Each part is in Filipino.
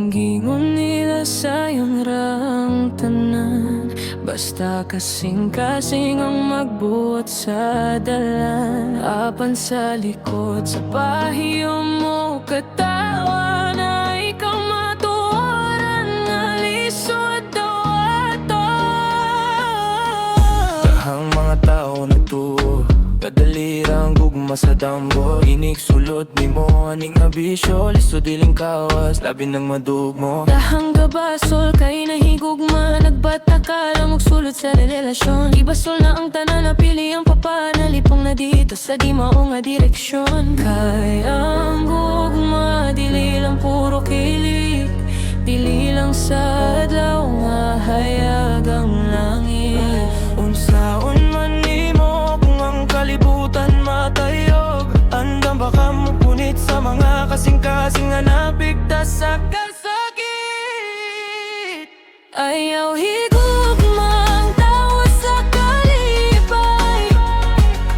Gingon nila sayang rang tanan, basta kasing-kasing ang magbuot sa dalan. Apan sa likod sa pahiyo mo katawa na ikaw matuoran nga lisod daw ato. Dahang mga tao nagtuo, kadalirang gugma sa dambo. Inig sulod ni mo aning abisyo, liso diling kawas, labi ng madugmo. Dahang gabasol kay nahigugma, nagbata ka lang sulod sa relasyon. Ibasol na ang tanan, napili ang papanalipong na dito sa di mao nga direksyon. Kay ang gugma, dili lang puro kilig, dili lang sa adlaw nga hayag ang langit. Unsaon man nimo kung ang kalibutan matayog, andam baka mo punit sa mga kasing-kasing nga napigtas sa kasakit. Ayaw higugmang tawa sa kalipay,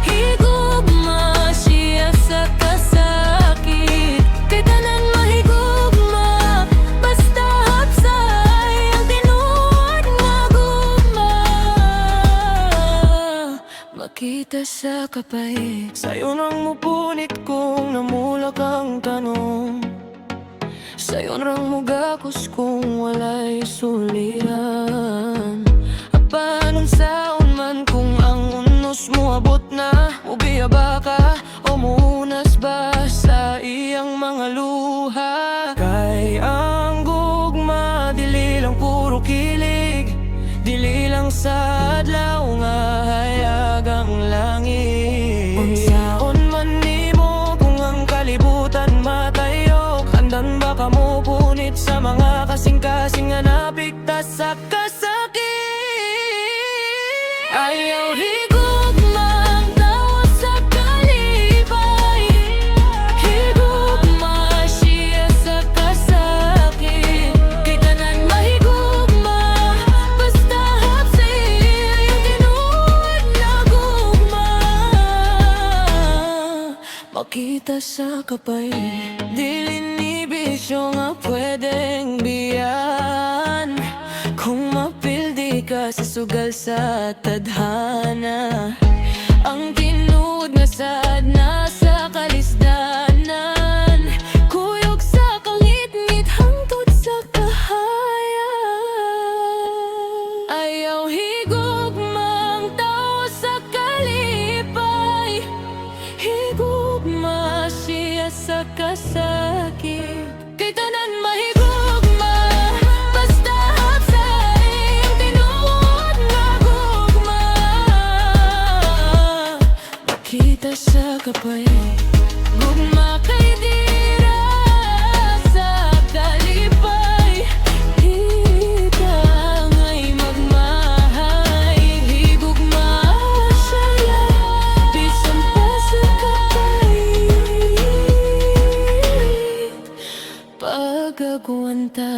higugma siya sa kasakit. Kay tanan mahigugma, basta hapsay ang tinuod nga gugma. Makita sa kapay, Sa'yo nang mupunit kung namula kang tanong, sayon rang mugakos kung walay suliran. Apan unsaon man kung ang unos mo abot na, ubiya ba ka o muunas ba sa iyang mga luha? kay ang gugma dili lang puro kilig, dili lang sa adlaw nga hayag ang langit. Unsaon man nimo kung ang kalibutan matayog, andan ba ka mo punit sa mga kasing-kasing nga napigtas sa kasakit. Ayaw higugmang tawa sa kalipay, higugma siya sa kasakit. Kay tanan mahigugma, basta hapsay ang tinuod na gugma. Makita sa kapay, dili ni bisyo nga pwedeng biyan. Kung mapildi ka sa sugal sa tadhana, ang tinuod nga sad nasa kalisdanan. Kuyog sa kangit-ngit hangtod sa kahayan. Ayaw higugmang tao sa kalipay, higugma siya sa kasakit. Kay tanan mahigugma, basta hapsay ang tinuod nga gugma. Makita sa kapay, gugma kay dira sa kalipay. Hita nga'y magmahay, higugma siya, bisan pa sa kapay. Pagagwanta